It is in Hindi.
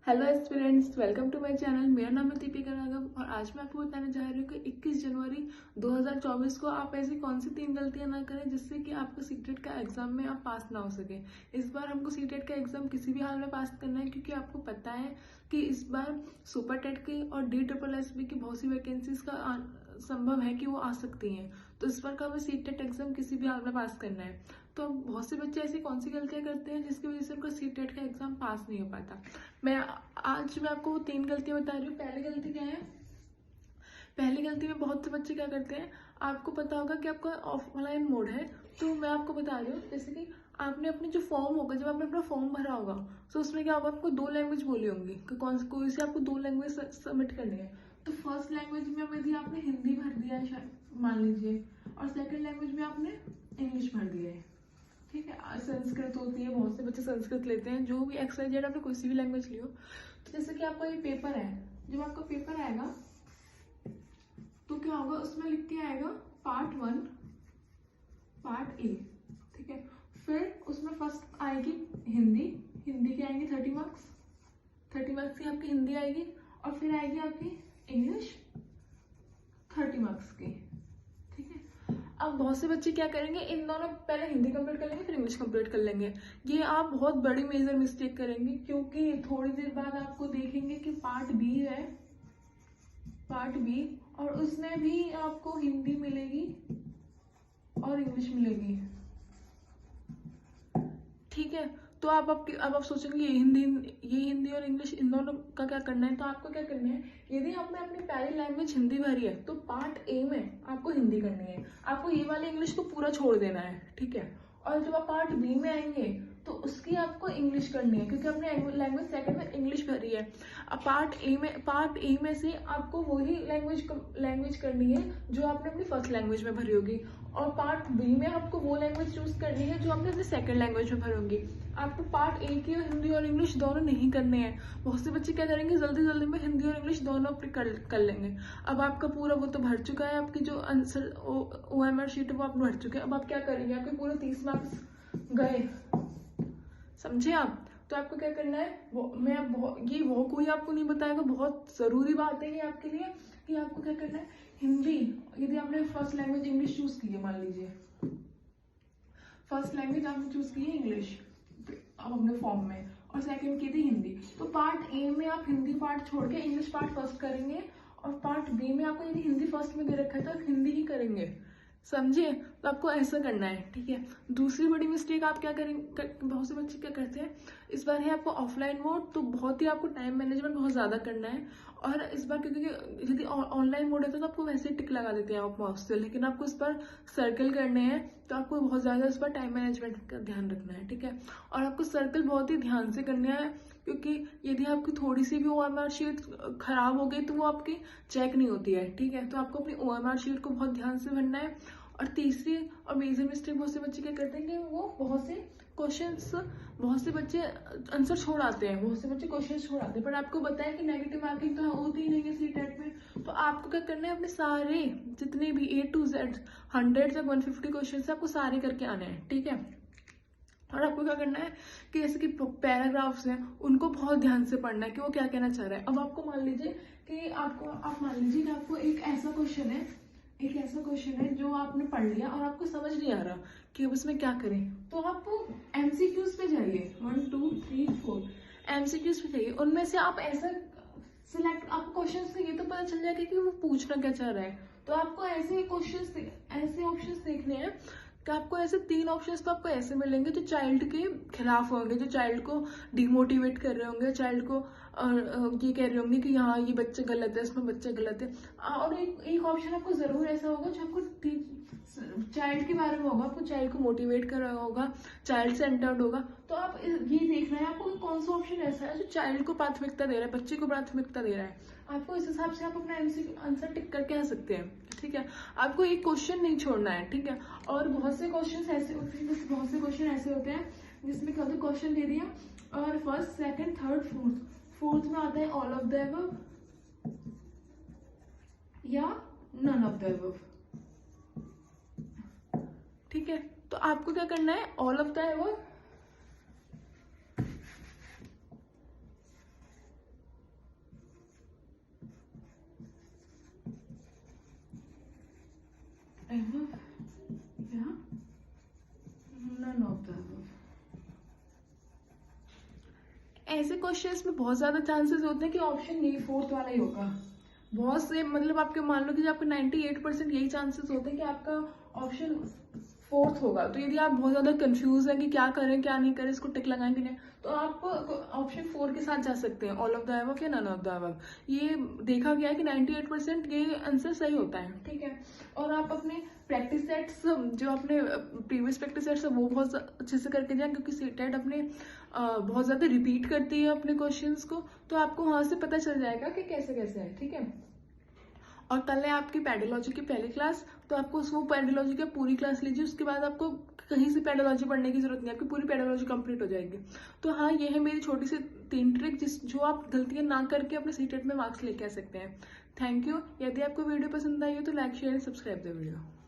Hello aspirants, welcome to my channel. मेरा नाम है दीपिका राघव और आज मैं आपको बताने जा रही हूँ कि 21 जनवरी 2024 को आप ऐसी कौन सी 3 गलतियां ना करें जिससे कि आपको सीटेट का एग्जाम में आप पास ना हो सके। इस बार हमको सीटेट का एग्जाम किसी भी हाल में पास करना है, क्योंकि आपको पता है कि इस बार सुपर टेट की और DSSB की बहुत सी वैकेंसीज का संभव है कि वो आ सकती हैं। तो इस बार का हमें सीटेट एग्जाम किसी भी हाल में पास करना है। तो बहुत से बच्चे ऐसी कौन सी गलतियां करते हैं जिसकी वजह से उनका सीटेट का एग्जाम पास नहीं हो पाता। मैं आपको वो 3 गलतियां बता रही हूँ। पहली गलती क्या है? पहली गलती में बहुत से बच्चे क्या करते हैं, आपको पता होगा कि आपका ऑफलाइन मोड है, तो मैं आपको बता रही हूँ जैसे कि आपने अपनी जो फॉर्म होगा, जब आपने अपना फॉर्म भरा होगा तो उसमें क्या होगा, आपको 2 लैंग्वेज बोली होंगी कि कोई से आपको 2 लैंग्वेज सबमिट करनी है। तो फर्स्ट लैंग्वेज में यदि आपने हिंदी भर दिया है मान लीजिए, और सेकेंड लैंग्वेज में आपने इंग्लिश भर दिया है, ठीक है। संस्कृत होती है, बहुत से बच्चे संस्कृत लेते हैं। जो भी XYZ आपने कोई सी भी लैंग्वेज लियो, तो जैसे कि आपका ये पेपर है, जब आपका पेपर आएगा तो क्या होगा, उसमें लिख के आएगा पार्ट 1 पार्ट ए, ठीक है। फिर उसमें फर्स्ट आएगी हिंदी, हिंदी के आएंगे 30 मार्क्स, 30 मार्क्स की आपकी हिंदी आएगी। और फिर आएगी आपकी इंग्लिश 30 मार्क्स की, ठीक है। अब बहुत से बच्चे क्या करेंगे, इन दोनों पहले हिंदी कंप्लीट कर लेंगे फिर इंग्लिश कंप्लीट कर लेंगे। ये आप बहुत बड़ी मेजर मिस्टेक करेंगे, क्योंकि थोड़ी देर बाद आपको देखेंगे कि पार्ट बी है, पार्ट बी, और उसमें भी आपको हिंदी मिलेगी और इंग्लिश मिलेगी, ठीक है। तो अब आप सोचेंगे ये हिंदी और इंग्लिश इन दोनों का क्या करना है। तो आपको क्या करना है, यदि आपने अपनी पहली लैंग्वेज हिंदी भरी है तो पार्ट ए में आपको हिंदी करनी है, आपको ये वाली इंग्लिश को पूरा छोड़ देना है, ठीक है। और जब आप पार्ट बी में आएंगे तो उसकी आपको इंग्लिश करनी है, क्योंकि आपने लैंग्वेज सेकंड में इंग्लिश भरी है। अब पार्ट ए में से आपको वही लैंग्वेज करनी है जो आपने अपनी फर्स्ट लैंग्वेज में भरी होगी, और पार्ट बी में आपको वो लैंग्वेज चूज करनी है जो आपने अपनी सेकंड लैंग्वेज में भरी होगी। आपको पार्ट ए की हिंदी और इंग्लिश दोनों नहीं करने हैं। बहुत से बच्चे क्या करेंगे, जल्दी जल्दी में हिंदी और इंग्लिश दोनों अपनी कर लेंगे। अब आपका पूरा वो तो भर चुका है, आपकी जो आंसर OMR शीट है वो आप भर चुके हैं। अब आप क्या करेंगे, आपके पूरे 30 मार्क्स गए, समझे आप। तो आपको क्या करना है, वो कोई आपको नहीं बताएगा, बहुत जरूरी बात है ये आपके लिए कि आपको क्या करना है। हिंदी, यदि आपने फर्स्ट लैंग्वेज इंग्लिश चूज की है, मान लीजिए फर्स्ट लैंग्वेज आपने चूज की है इंग्लिश अब अपने फॉर्म में, और सेकंड की थी हिंदी, तो पार्ट ए में आप हिंदी पार्ट छोड़ के इंग्लिश पार्ट फर्स्ट करेंगे, और पार्ट बी में आपको यदि हिंदी फर्स्ट में दे रखा है तो आप हिंदी ही करेंगे, समझिए। तो आपको ऐसा करना है, ठीक है। दूसरी बड़ी मिस्टेक आप क्या करेंगे, बहुत से बच्चे क्या करते हैं, इस बार है आपको ऑफलाइन मोड, तो बहुत ही आपको टाइम मैनेजमेंट बहुत ज्यादा करना है। और इस बार क्योंकि यदि ऑनलाइन मोड है तो आपको वैसे ही टिक लगा देते हैं आप माउस से, लेकिन आपको इस बार सर्कल करने हैं, तो आपको बहुत ज्यादा इस बार टाइम मैनेजमेंट का ध्यान रखना है, ठीक है। और आपको सर्कल बहुत ही ध्यान से करना है, क्योंकि यदि आपकी थोड़ी सी भी OMR शीट खराब हो गई तो वो आपकी चेक नहीं होती है, ठीक है। तो आपको अपनी OMR शीट को बहुत ध्यान से भरना है। और तीसरी और मेजर मिस्टेक बहुत से बच्चे क्या करते हैं कि वो बहुत से बच्चे आंसर छोड़ आते हैं, बहुत से बच्चे क्वेश्चन छोड़ आते हैं, पर आपको बताया कि नेगेटिव मार्किंग तो होती ही नहीं है सीटेट में। तो आपको क्या करना है, अपने सारे जितने भी A to Z 100 से 150 क्वेश्चन आपको सारे करके आने हैं, ठीक है। और आपको क्या करना है कि जैसे कि पैराग्राफ्स हैं उनको बहुत ध्यान से पढ़ना है कि वो क्या कहना चाह रहा है। अब आपको मान लीजिए कि आपको एक ऐसा क्वेश्चन है जो आपने पढ़ लिया और आपको समझ नहीं आ रहा कि अब इसमें क्या करें, तो आप MCQs पे जाइए, 1 2 3 4 MCQs पे जाइए। उनमें से आप ऐसा सिलेक्ट, आपको क्वेश्चन से ये तो पता चल जाएगा कि वो पूछना क्या चाह रहा है। तो आपको ऐसे ऑप्शंस देखने हैं कि आपको ऐसे 3 ऑप्शंस तो आपको ऐसे मिलेंगे जो चाइल्ड के खिलाफ होंगे, जो चाइल्ड को डिमोटिवेट कर रहे होंगे, चाइल्ड को ये कह रहे होंगे कि हाँ ये बच्चे गलत है, इसमें बच्चे गलत है। और एक ऑप्शन आपको जरूर ऐसा होगा जो आपको चाइल्ड के बारे में होगा, आपको चाइल्ड को मोटिवेट कर रहा होगा, चाइल्ड सेंटर्ड होगा। तो आप ये देखना है आपको कौन सा ऑप्शन ऐसा है जो चाइल्ड को प्राथमिकता दे रहा है, बच्चे को प्राथमिकता दे रहा है। आपको इस हिसाब से आप अपना आंसर टिक करके आ सकते हैं, ठीक है। आपको एक क्वेश्चन नहीं छोड़ना है, ठीक है। और बहुत से क्वेश्चन ऐसे होते हैं जिसमें कभी क्वेश्चन दे दिया और फर्स्ट सेकंड थर्ड फोर्थ में आता है ऑल ऑफ द अबव या नन ऑफ द अबव, ठीक है। तो आपको क्या करना है, ऑल ऑफ द अबव ऐसे क्वेश्चंस में बहुत ज़्यादा चांसेस होते हैं कि ऑप्शन यही फोर्थ वाला ही होगा। बहुत से मतलब आपके मान लो कि आपके 98% यही चांसेस होते हैं कि आपका ऑप्शन फोर्थ होगा। तो यदि आप बहुत ज़्यादा कंफ्यूज हैं कि क्या करें क्या नहीं करें, इसको टिक लगाएं कि नहीं, तो आप ऑप्शन 4 के साथ जा सकते हैं, ऑल ऑफ द अबव या नन ऑफ द अबव। ये देखा गया है कि 98% ये आंसर सही होता है, ठीक है। और आप अपने प्रैक्टिस सेट्स, जो अपने प्रीवियस प्रैक्टिस सेट्स है वो बहुत अच्छे से करके जाएं, क्योंकि सीटेट अपने बहुत ज़्यादा रिपीट करती है अपने क्वेश्चंस को, तो आपको वहाँ से पता चल जाएगा कि कैसे कैसे है, ठीक है। और कल है आपकी पेडोलॉजी की पहली क्लास, तो आपको उसको पेडोलॉजी की पूरी क्लास लीजिए, उसके बाद आपको कहीं से पेडोलॉजी पढ़ने की जरूरत नहीं, आपकी पूरी पेडोलॉजी कंप्लीट हो जाएगी। तो हाँ, ये है मेरी छोटी सी 3 ट्रिक जो आप गलतियां ना करके अपने सीटेट में मार्क्स लेके आ सकते हैं। Thank you. यदि आपको वीडियो पसंद आई हो तो like share and subscribe the video.